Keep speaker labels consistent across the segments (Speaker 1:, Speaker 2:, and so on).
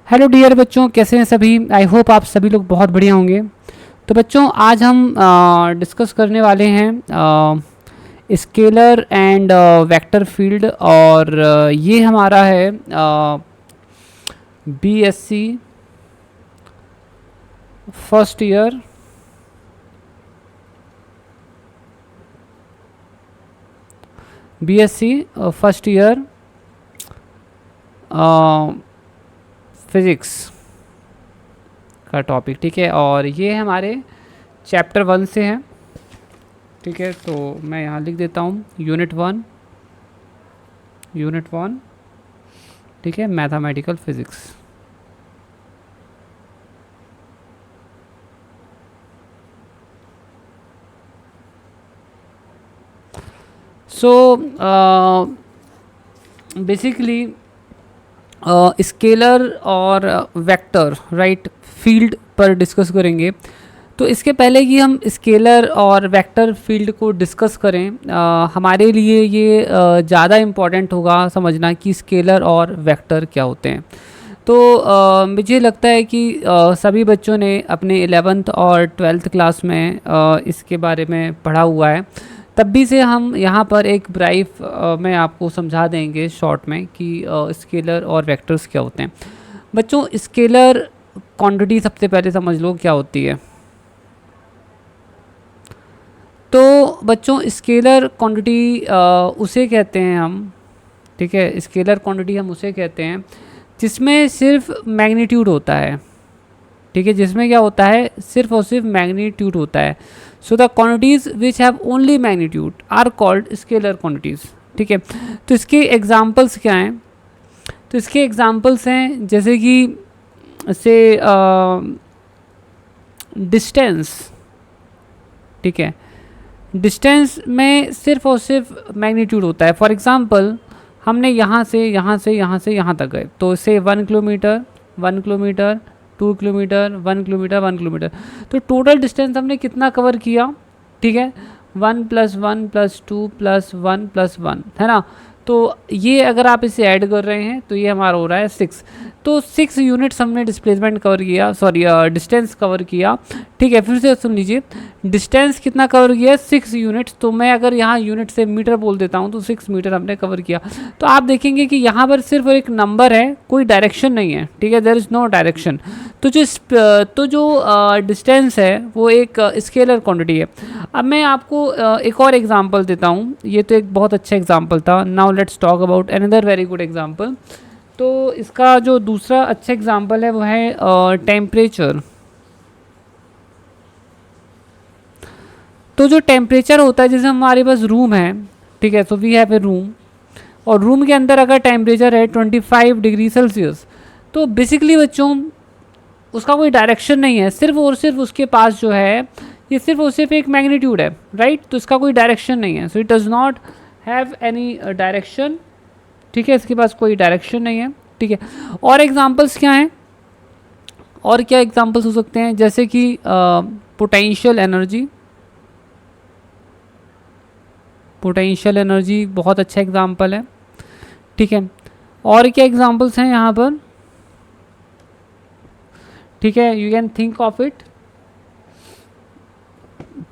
Speaker 1: Hello dear बच्चों, कैसे हैं सभी। आई होप आप सभी लोग बहुत बढ़िया होंगे। तो बच्चों, आज हम डिस्कस करने वाले हैं स्केलर एंड वेक्टर फील्ड। और ये हमारा है BSc first year BSc first year physics का टॉपिक, ठीक है। और ये हमारे चैप्टर 1 से है, ठीक है। तो मैं यहाँ लिख देता हूँ यूनिट 1, ठीक है, mathematical physics. So basically scalar और वेक्टर राइट फील्ड पर डिस्कस करेंगे। तो इसके पहले कि हम स्केलर और वेक्टर फील्ड को डिस्कस करें, हमारे लिए ये ज़्यादा इम्पॉर्टेंट होगा समझना कि स्केलर और वेक्टर क्या होते हैं। तो मुझे लगता है कि सभी बच्चों ने अपने 11th और 12th क्लास में इसके बारे में पढ़ा हुआ है। तब भी से हम यहाँ पर एक ब्राइफ में आपको समझा देंगे शॉर्ट में कि स्केलर और वेक्टर्स क्या होते हैं। बच्चों, स्केलर क्वांटिटी सबसे पहले समझ लो क्या होती है। तो बच्चों, स्केलर क्वांटिटी उसे कहते हैं हम, ठीक है। स्केलर क्वांटिटी हम उसे कहते हैं जिसमें सिर्फ मैग्नीट्यूड होता है, ठीक है। जिसमें क्या होता है, सिर्फ और सिर्फ मैग्नीट्यूड होता है। So the quantities which have only magnitude are called scalar quantities, ठीक है। तो इसके एग्जांपल्स क्या हैं? तो इसके एग्जांपल्स हैं जैसे कि से डिस्टेंस, ठीक है। डिस्टेंस में सिर्फ और सिर्फ मैग्नीट्यूड होता है। फॉर एग्जांपल, हमने यहाँ से यहाँ तक गए, तो से 1 kilometre 1 kilometre 2 kilometre 1 kilometre 1 kilometre, तो टोटल डिस्टेंस हमने कितना कवर किया, ठीक है। 1 + 1 + 2 + 1 + 1, है ना। तो ये अगर आप इसे ऐड कर रहे हैं तो ये हमारा हो रहा है 6। तो 6 यूनिट्स हमने डिस्प्लेसमेंट कवर किया, सॉरी डिस्टेंस कवर किया, ठीक है। फिर से सुन लीजिए, डिस्टेंस कितना कवर किया, 6 यूनिट्स। तो मैं अगर यहाँ यूनिट से मीटर बोल देता हूँ तो 6 मीटर हमने कवर किया। तो आप देखेंगे कि यहाँ पर सिर्फ एक नंबर है, कोई डायरेक्शन नहीं है, ठीक है। There is no direction. तो जो डिस्टेंस है वो एक स्केलर क्वांटिटी है। अब मैं आपको एक और एग्जांपल देता हूँ। ये तो एक बहुत अच्छा एग्जांपल था। Now let's talk about another very good example. तो इसका जो दूसरा अच्छा एग्जांपल है वो है टेम्परेचर। तो जो टेम्परेचर होता है, जैसे हमारे पास रूम है, ठीक है। So we have a room, और रूम के अंदर अगर टेम्परेचर है 25 डिग्री सेल्सियस, तो बेसिकली बच्चों उसका कोई डायरेक्शन नहीं है, सिर्फ और सिर्फ उसके पास जो है ये सिर्फ और सिर्फ एक मैग्नीट्यूड है, राइट। तो इसका कोई डायरेक्शन नहीं है, so it does not have any direction, ठीक है। इसके पास कोई डायरेक्शन नहीं है, ठीक है। और एग्जांपल्स क्या हैं, और क्या एग्जांपल्स हो सकते हैं, जैसे कि पोटेंशियल एनर्जी। पोटेंशियल एनर्जी बहुत अच्छा एग्जांपल है, ठीक है। और क्या एग्जांपल्स हैं यहाँ पर, ठीक है। You can think of it.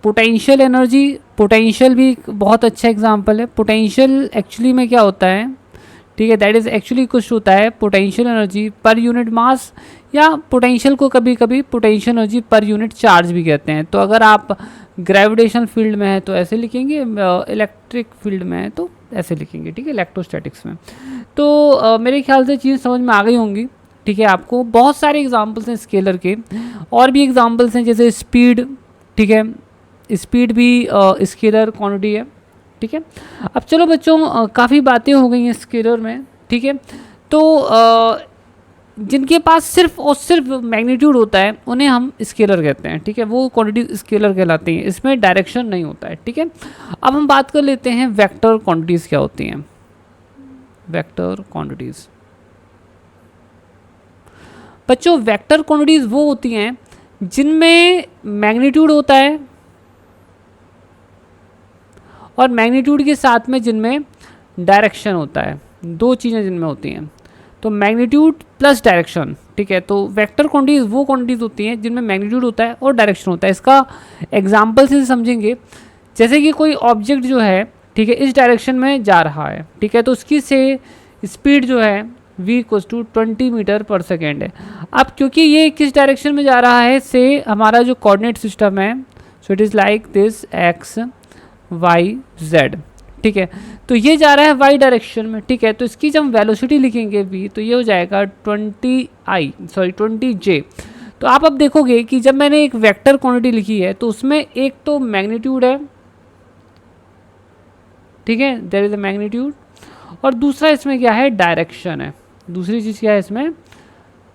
Speaker 1: Potential energy, potential भी एक बहुत अच्छा एग्जांपल है। पोटेंशियल एक्चुअली में क्या होता है, ठीक है, दैट इज़ एक्चुअली कुछ होता है potential energy per unit mass, या पोटेंशियल को कभी कभी potential energy per unit charge भी कहते हैं। तो अगर आप ग्रेविटेशनल फील्ड में है तो ऐसे लिखेंगे, इलेक्ट्रिक फील्ड में है तो ऐसे लिखेंगे, ठीक है, इलेक्ट्रोस्टैटिक्स में। तो मेरे ख्याल से चीज़ समझ में आ गई होंगी, ठीक है। आपको बहुत सारे एग्जाम्पल्स हैं स्केलर के, और भी एग्जाम्पल्स हैं जैसे स्पीड, ठीक है। स्पीड भी स्केलर क्वांटिटी है, ठीक है। अब चलो बच्चों, काफ़ी बातें हो गई हैं स्केलर में, ठीक है। तो जिनके पास सिर्फ और सिर्फ मैग्नीट्यूड होता है उन्हें हम स्केलर कहते हैं, ठीक है। वो क्वांटिटी स्केलर कहलाती हैं, इसमें डायरेक्शन नहीं होता है, ठीक है। अब हम बात कर लेते हैं वेक्टर क्वांटिटीज़ क्या होती हैं। वेक्टर क्वांटिटीज़ बच्चों, वेक्टर क्वांटिटीज़ वो होती हैं जिनमें मैग्नीट्यूड होता है और मैग्नीट्यूड के साथ में जिनमें डायरेक्शन होता है। दो चीज़ें जिनमें होती हैं, तो मैग्नीट्यूड प्लस डायरेक्शन, ठीक है। तो वेक्टर क्वांटिटीज वो क्वांटिटीज होती हैं जिनमें मैग्नीट्यूड होता है और डायरेक्शन होता है। इसका एग्जाम्पल से समझेंगे, जैसे कि कोई ऑब्जेक्ट जो है, ठीक है, इस डायरेक्शन में जा रहा है, ठीक है, तो उसकी से स्पीड जो है v इक्वल्स टू 20 मीटर पर सेकेंड है। अब क्योंकि ये किस डायरेक्शन में जा रहा है, से हमारा जो कोऑर्डिनेट सिस्टम है, so it is like this x y z, ठीक है। तो ये जा रहा है y डायरेक्शन में, ठीक है। तो इसकी जब हम वेलोसिटी लिखेंगे v, तो ये हो जाएगा 20j। तो आप अब देखोगे कि जब मैंने एक वेक्टर क्वांटिटी लिखी है तो उसमें एक तो मैग्नीट्यूड है, ठीक है, देयर इज अ मैग्नीट्यूड, और दूसरा इसमें क्या है, डायरेक्शन है। दूसरी चीज़ क्या है, इसमें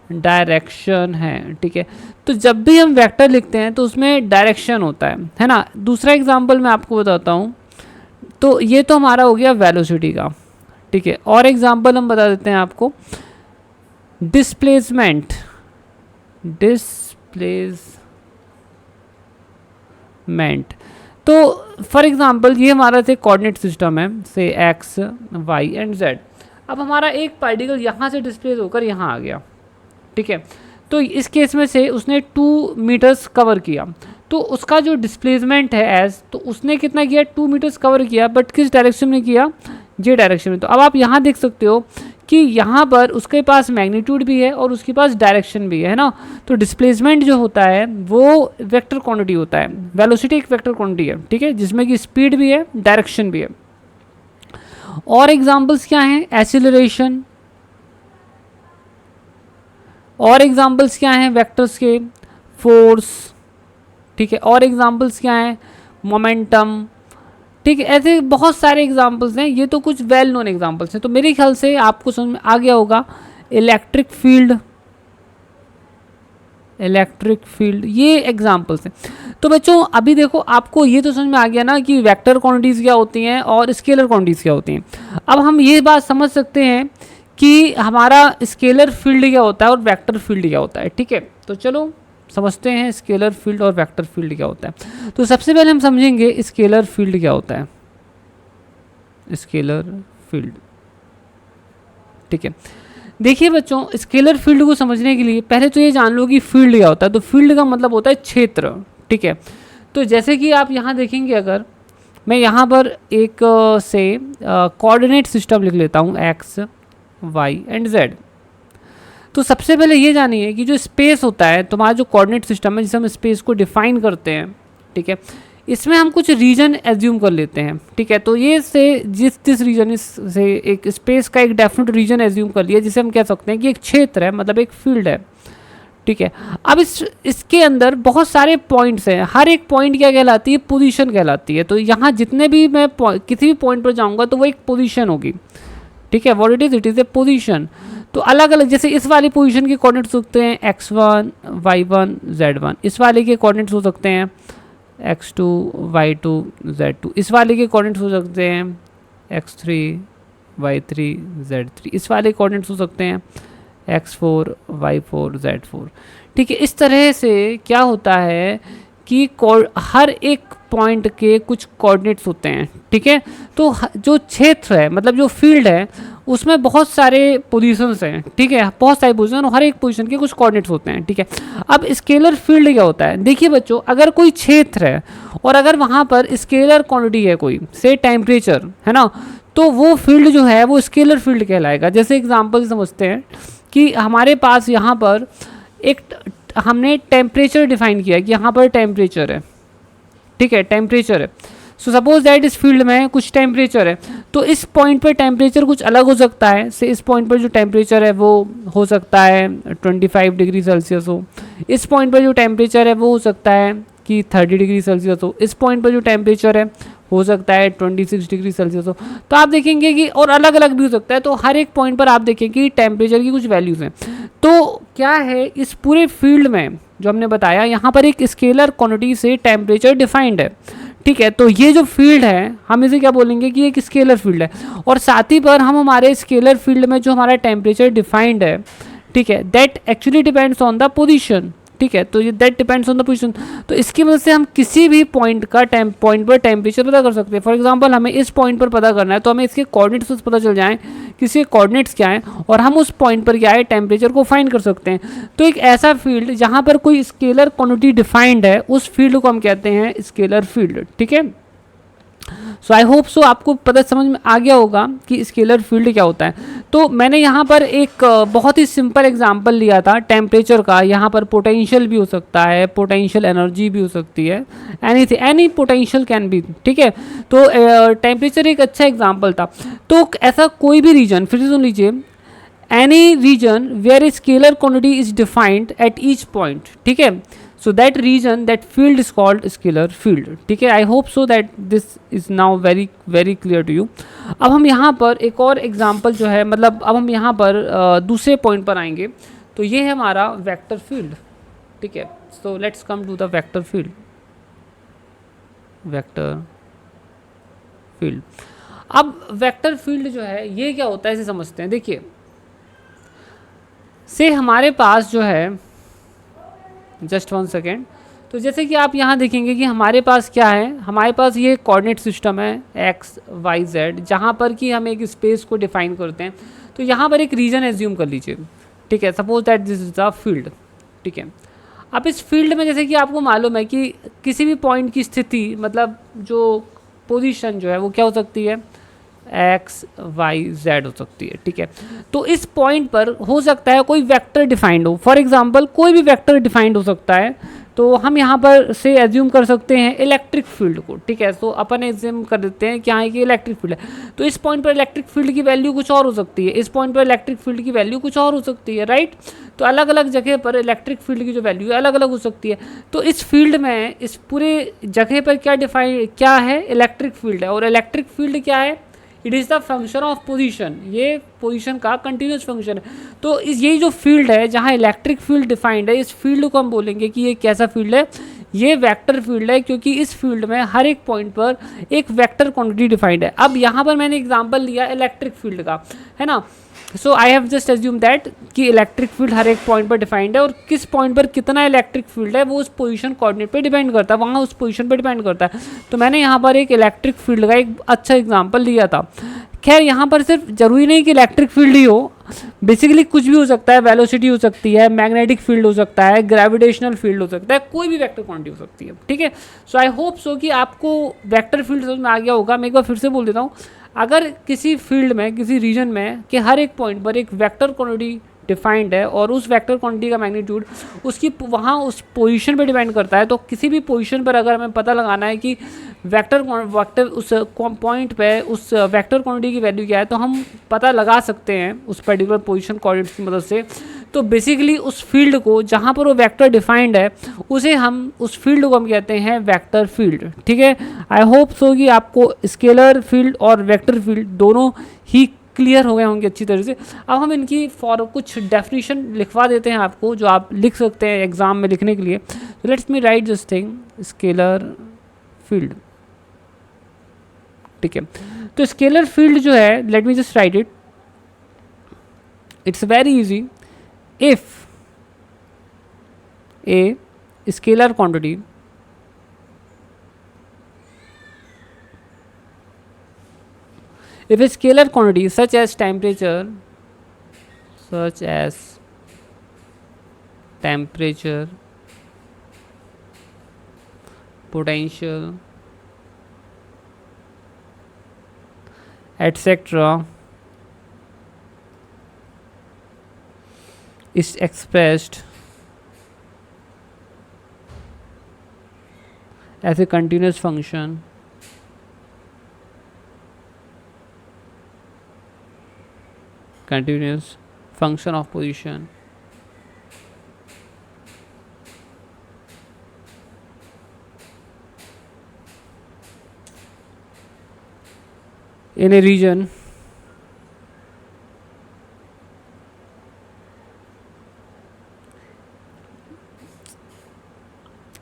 Speaker 1: डायरेक्शन है, ठीक है। तो जब भी हम वेक्टर लिखते हैं तो उसमें डायरेक्शन होता है ना। दूसरा एग्जांपल मैं आपको बताता हूँ। तो ये तो हमारा हो गया वेलोसिटी का, ठीक है। और एग्जांपल हम बता देते हैं आपको, डिस्प्लेसमेंट तो फॉर एग्जांपल ये हमारा से कोऑर्डिनेट सिस्टम है, से एक्स वाई एंड जेड। अब हमारा एक पार्टिकल यहाँ से डिस्प्लेस होकर यहाँ आ गया, ठीक है। तो इस केस में से उसने 2 मीटर्स कवर किया, तो उसका जो डिस्प्लेसमेंट है एज, तो उसने कितना किया, 2 मीटर्स कवर किया, बट किस डायरेक्शन में किया, जे डायरेक्शन में। तो अब आप यहाँ देख सकते हो कि यहाँ पर उसके पास मैग्नीट्यूड भी है और उसके पास डायरेक्शन भी है ना। तो डिस्प्लेसमेंट जो होता है वो वेक्टर क्वांटिटी होता है, वेलोसिटी एक वेक्टर क्वांटिटी है, ठीक है, जिसमें कि स्पीड भी है, डायरेक्शन भी है। और एग्जांपल्स क्या हैं, एक्सीलरेशन, और एग्जांपल्स क्या हैं वेक्टर्स के, फोर्स, ठीक है, और एग्जांपल्स क्या हैं, मोमेंटम, ठीक है। ऐसे बहुत सारे एग्जांपल्स हैं, ये तो कुछ वेल नोन एग्जांपल्स हैं। तो मेरे ख्याल से आपको समझ में आ गया होगा। इलेक्ट्रिक फील्ड ये एग्जांपल्स हैं। तो बच्चों अभी देखो, आपको ये तो समझ में आ गया ना कि वेक्टर क्वांटिटीज़ क्या होती हैं और स्केलर क्वांटिटीज़ क्या होती हैं। अब हम ये बात समझ सकते हैं कि हमारा स्केलर फील्ड क्या होता है और वेक्टर फील्ड क्या होता है, ठीक है। तो चलो समझते हैं स्केलर फील्ड और वेक्टर फील्ड क्या होता है। तो सबसे पहले हम समझेंगे स्केलर फील्ड क्या होता है। स्केलर फील्ड, ठीक है। देखिए बच्चों, स्केलर फील्ड को समझने के लिए पहले तो ये जान लो कि फील्ड क्या होता है। तो फील्ड का मतलब होता है क्षेत्र, ठीक है। तो जैसे कि आप यहाँ देखेंगे, अगर मैं यहाँ पर एक से कोऑर्डिनेट सिस्टम लिख लेता हूँ एक्स वाई एंड जेड। तो सबसे पहले ये जानिए कि जो स्पेस होता है, तुम्हारा जो कोऑर्डिनेट सिस्टम है जिसे हम स्पेस को डिफाइन करते हैं, ठीक है, इसमें हम कुछ रीजन एज्यूम कर लेते हैं, ठीक है। तो ये से जिस रीजन से एक स्पेस का एक डेफिनेट रीजन एज्यूम कर लिया, जिसे हम कह सकते हैं कि एक क्षेत्र है, मतलब एक फील्ड है, ठीक है। अब इसके अंदर बहुत सारे पॉइंट्स हैं, हर एक पॉइंट क्या कहलाती है, पोजीशन कहलाती है। तो यहाँ जितने भी मैं किसी भी पॉइंट पर जाऊँगा तो वो एक पोजीशन होगी, ठीक है। What it is a position. तो अलग अलग, जैसे इस वाली पोजीशन के कोऑर्डिनेट्स हो सकते हैं x1 y1 z1, इस वाले के कोऑर्डिनेट्स हो सकते हैं x2 y2 z2, इस वाले के कोऑर्डिनेट्स हो सकते हैं x3 y3 z3, इस वाले कोऑर्डिनेट्स हो सकते हैं x4 y4 z4, ठीक है। इस तरह से क्या होता है कि हर एक पॉइंट के कुछ कोऑर्डिनेट्स होते हैं, ठीक है। तो जो क्षेत्र है, मतलब जो फील्ड है, उसमें बहुत सारे पोजीशंस हैं, ठीक है, बहुत सारी पोजीशन, और हर एक पोजीशन के कुछ कोऑर्डिनेट्स होते हैं, ठीक है। अब स्केलर फील्ड क्या होता है, देखिए बच्चों, अगर कोई क्षेत्र है और अगर वहाँ पर स्केलर क्वांटिटी है कोई, से टेम्परेचर है ना, तो वो फील्ड जो है वो स्केलर फील्ड कहलाएगा। जैसे एग्जाम्पल समझते हैं कि हमारे पास यहाँ पर एक हमने टेम्परेचर डिफाइन किया कि यहाँ पर टेम्परेचर है, ठीक है, टेम्परेचर है। सो सपोज दैट इस फील्ड में कुछ टेम्परेचर है, तो इस पॉइंट पर टेम्परेचर कुछ अलग हो सकता है। से इस पॉइंट पर जो टेम्परेचर है वो हो सकता है 25 डिग्री सेल्सियस हो, इस पॉइंट पर जो टेम्परेचर है वो हो सकता है कि 30 डिग्री सेल्सियस हो, इस पॉइंट पर जो टेम्परेचर है हो सकता है 26 डिग्री सेल्सियस हो। तो आप देखेंगे कि और अलग अलग भी हो सकता है। तो हर एक पॉइंट पर आप देखेंगे कि टेम्परेचर की कुछ वैल्यूज़ हैं। तो क्या है, इस पूरे फील्ड में जो हमने बताया, यहाँ पर एक स्केलर क्वांटिटी से टेम्परेचर डिफाइंड है, ठीक है। तो ये जो फील्ड है, हम इसे क्या बोलेंगे कि एक स्केलर फील्ड है। और साथ ही पर हम हमारे स्केलर फील्ड में जो हमारा टेम्परेचर डिफाइंड है, ठीक है, that actually depends on the position, ठीक है, तो ये that depends on the position. तो इसकी वजह से हम किसी भी पॉइंट का पॉइंट पर टेम्परेचर पता कर सकते हैं। फॉर एग्जांपल हमें इस पॉइंट पर पता करना है, तो हमें इसके कोऑर्डिनेट्स पता चल जाएं कि इसके कोऑर्डिनेट्स क्या हैं, और हम उस पॉइंट पर क्या है टेम्परेचर को फाइंड कर सकते हैं। तो एक ऐसा फील्ड जहाँ पर कोई स्केलर क्वांटिटी डिफाइंड है, उस फील्ड को हम कहते हैं स्केलर फील्ड। ठीक है, सो आई होप सो आपको पता समझ में आ गया होगा कि स्केलर फील्ड क्या होता है। तो मैंने यहाँ पर एक बहुत ही सिंपल एग्जांपल लिया था टेम्परेचर का। यहाँ पर पोटेंशियल भी हो सकता है, पोटेंशियल एनर्जी भी हो सकती है, एनी पोटेंशियल कैन बी। ठीक है, तो टेम्परेचर एक अच्छा एग्जांपल था। तो ऐसा कोई भी रीजन, फिर से सुन लीजिए, any region where scalar quantity is defined at each point. ठीक है, so that region, that field is called scalar field। ठीक है, I hope so that this is now very very clear to you। अब हम यहाँ पर एक और एग्जांपल जो है, मतलब अब हम यहाँ पर दूसरे पॉइंट पर आएंगे। तो ये है हमारा वेक्टर फील्ड। ठीक है, so let's come to the vector field. Vector field, अब वेक्टर फील्ड जो है ये क्या होता है इसे समझते हैं। देखिए, से हमारे पास जो है, जस्ट 1 सेकेंड, तो जैसे कि आप यहाँ देखेंगे कि हमारे पास क्या है, हमारे पास ये कोऑर्डिनेट सिस्टम है एक्स वाई जेड, जहाँ पर कि हम एक स्पेस को डिफाइन करते हैं। तो यहाँ पर एक रीजन एज्यूम कर लीजिए। ठीक है, suppose that this is the field. ठीक है, अब इस फील्ड में जैसे कि आपको मालूम है कि किसी भी पॉइंट की स्थिति, मतलब जो पोजीशन जो है वो क्या हो सकती है, एक्स वाई जेड हो सकती है। ठीक है, तो इस पॉइंट पर हो सकता है कोई वेक्टर डिफाइंड हो। फॉर एग्जांपल कोई भी वेक्टर डिफाइंड हो सकता है। तो हम यहाँ पर से एज्यूम कर सकते हैं इलेक्ट्रिक फील्ड को। ठीक है, तो अपन एज्यूम कर देते हैं कि हाँ कि इलेक्ट्रिक फील्ड है। तो इस पॉइंट पर इलेक्ट्रिक फील्ड की वैल्यू कुछ और हो सकती है, इस पॉइंट पर इलेक्ट्रिक फील्ड की वैल्यू कुछ और हो सकती है, राइट। तो अलग अलग जगह पर इलेक्ट्रिक फील्ड की जो वैल्यू है अलग अलग हो सकती है। तो इस फील्ड में, इस पूरे जगह पर क्या है, इलेक्ट्रिक फील्ड है। और इलेक्ट्रिक फील्ड क्या है, it is the function of position, ये पोजीशन का कंटिन्यूस फंक्शन है। तो इस यही जो फील्ड है जहाँ इलेक्ट्रिक फील्ड डिफाइंड है, इस फील्ड को हम बोलेंगे कि ये कैसा फील्ड है, ये वेक्टर फील्ड है, क्योंकि इस फील्ड में हर एक पॉइंट पर एक वेक्टर क्वांटिटी डिफाइंड है। अब यहाँ पर मैंने एग्जांपल लिया इलेक्ट्रिक फील्ड का, है ना। So I have just assume that कि इलेक्ट्रिक फील्ड हर एक पॉइंट पर डिफाइंड है, और किस पॉइंट पर कितना इलेक्ट्रिक फील्ड है वो उस पोजीशन कोऑर्डिनेट पे डिपेंड करता है, वहाँ उस पोजीशन पे डिपेंड करता है। तो मैंने यहाँ पर एक इलेक्ट्रिक फील्ड का एक अच्छा एग्जांपल लिया था। खैर यहाँ पर सिर्फ जरूरी नहीं कि इलेक्ट्रिक फील्ड ही हो, बेसिकली कुछ भी हो सकता है, वेलोसिटी हो सकती है, मैग्नेटिक फील्ड हो सकता है, ग्रेविटेशनल फील्ड हो सकता है, कोई भी वेक्टर क्वांटिटी हो सकती है। ठीक है, सो आई होप सो कि आपको वेक्टर फील्ड समझ में आ गया होगा। मैं एक बार फिर से बोल देता हूँ, अगर किसी फील्ड में, किसी रीजन में कि हर एक पॉइंट पर एक वेक्टर क्वांटिटी डिफाइंड है और उस वेक्टर क्वांटिटी का मैग्नीट्यूड उसकी वहाँ उस पोजीशन पे डिपेंड करता है, तो किसी भी पोजीशन पर अगर हमें पता लगाना है कि वेक्टर उस पॉइंट पे उस वेक्टर क्वांटिटी की वैल्यू क्या है, तो हम पता लगा सकते हैं उस पर्टिकुलर पोजीशन कोऑर्डिनेट्स की मदद से। तो बेसिकली उस फील्ड को जहाँ पर वो वेक्टर डिफाइंड है, उसे हम, उस फील्ड को हम कहते हैं वेक्टर फील्ड। ठीक है, आई होप सो कि आपको स्केलर फील्ड और वेक्टर फील्ड दोनों ही क्लियर हो गए होंगे अच्छी तरह से। अब हम इनकी फॉर कुछ डेफिनेशन लिखवा देते हैं आपको, जो आप लिख सकते हैं एग्जाम में लिखने के लिए। तो let's me right this thing, scalar field. ठीक है, तो स्केलर फील्ड जो है, let me just right it, it's very easy. If a scalar quantity if a scalar quantity such as temperature, potential, etc. is expressed as a continuous function of position in a region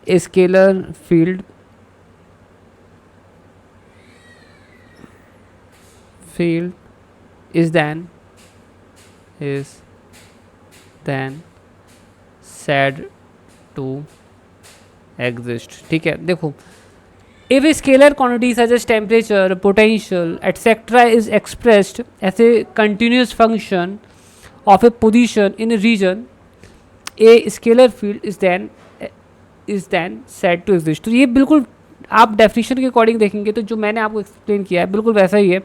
Speaker 1: a scalar field is then said to exist. ठीक है, देखो, if a scalar quantity such as temperature, potential, etc. is expressed as a continuous function of a position in a region, a scalar field is then said to exist। तो ये बिल्कुल आप definition के according देखेंगे तो जो मैंने आपको एक्सप्लेन किया है बिल्कुल वैसा ही है।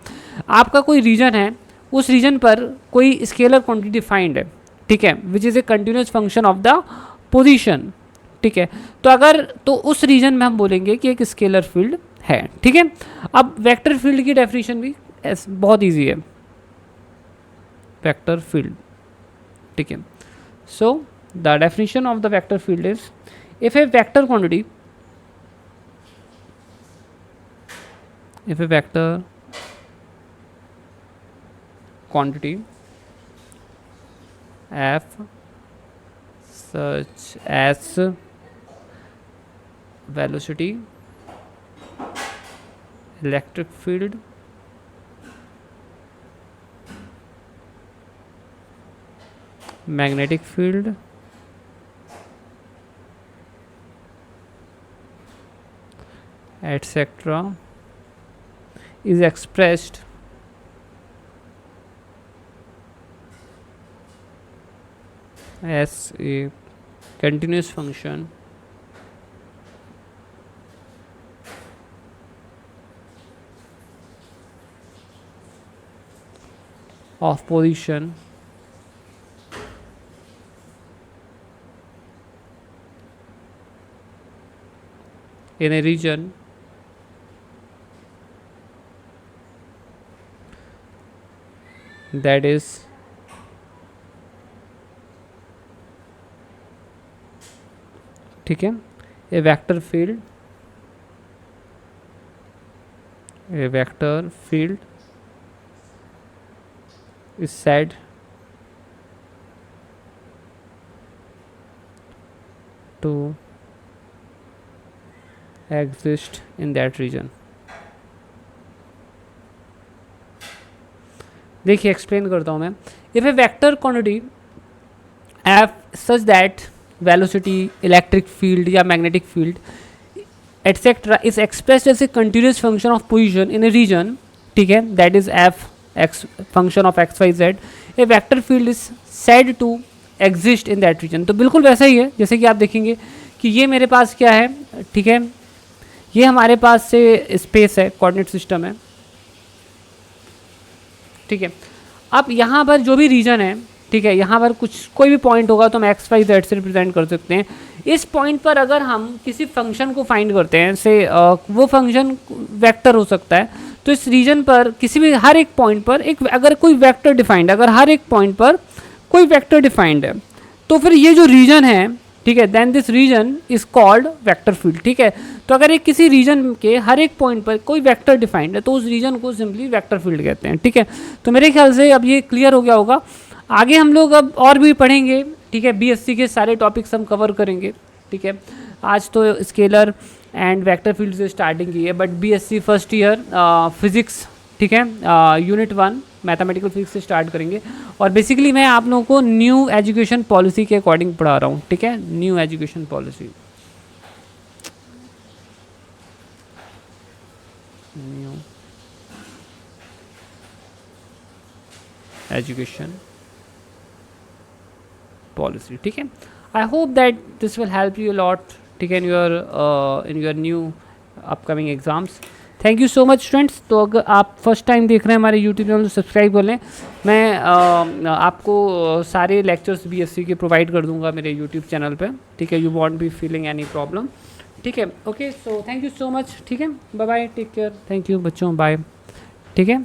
Speaker 1: आपका कोई रीजन है, उस रीजन पर कोई स्केलर क्वांटिटी डिफाइंड है, ठीक है, which is a continuous function of the position. ठीक है, तो अगर तो उस रीजन में हम बोलेंगे कि एक स्केलर फील्ड है। ठीक है, अब वेक्टर फील्ड की डेफिनेशन भी बहुत इजी है, वेक्टर फील्ड। ठीक है, so the definition of the vector field is if a vector quantity f such as velocity, electric field, magnetic field, etc. is expressed as a continuous function of position in a region that is ठीक है, a vector field is said to exist in that region। देखिए explain करता हूँ मैं। If a vector quantity F such that velocity, electric field या magnetic field etcetera is expressed as a continuous function of position in a region, ठीक है, that is F X function of X Y Z, a vector field is said to exist in that region. तो बिल्कुल वैसा ही है, जैसे कि आप देखेंगे कि ये मेरे पास क्या है, ठीक है, ये हमारे पास से स्पेस है, कोऑर्डिनेट सिस्टम है। ठीक है, अब यहाँ पर जो भी रीजन है, ठीक है, यहाँ पर कुछ कोई भी पॉइंट होगा तो हम एक्स वाई जेड से रिप्रेजेंट कर सकते हैं। इस पॉइंट पर अगर हम किसी फंक्शन को फाइंड करते हैं, से वो फंक्शन वेक्टर हो सकता है, तो इस रीजन पर किसी भी हर एक पॉइंट पर एक अगर कोई वेक्टर डिफाइंड, अगर हर एक पॉइंट पर कोई वेक्टर डिफाइंड है, तो फिर ये जो रीजन है, ठीक है, then this region is called vector field. ठीक है, तो अगर एक किसी रीजन के हर एक पॉइंट पर कोई वेक्टर डिफाइंड है तो उस रीजन को सिंपली वेक्टर फील्ड कहते हैं। ठीक है, तो मेरे ख्याल से अब ये क्लियर हो गया होगा। आगे हम लोग अब और भी पढ़ेंगे, ठीक है, बीएससी के सारे टॉपिक्स हम कवर करेंगे। ठीक है, आज तो स्केलर एंड वेक्टर फील्ड से स्टार्टिंग की है, but BSc first year physics, ठीक है, यूनिट 1 मैथमेटिकल फिजिक्स से स्टार्ट करेंगे। और बेसिकली मैं आप लोगों को न्यू एजुकेशन पॉलिसी के अकॉर्डिंग पढ़ा रहा हूँ। ठीक है, new education policy, new education policy. ठीक है, I hope that this will help you lot, ठीक है, in your new upcoming exams. Thank you so much students. तो अगर आप फर्स्ट टाइम देख रहे हैं हमारे यूट्यूब चैनल, तो सब्सक्राइब कर लें। मैं आपको सारे लेक्चर्स बीएससी के प्रोवाइड कर दूंगा मेरे यूट्यूब चैनल पे। ठीक है, you won't be feeling any problem. ठीक है, okay, so thank you so much. ठीक है, bye bye, take care, thank you बच्चों, बाय। ठीक है।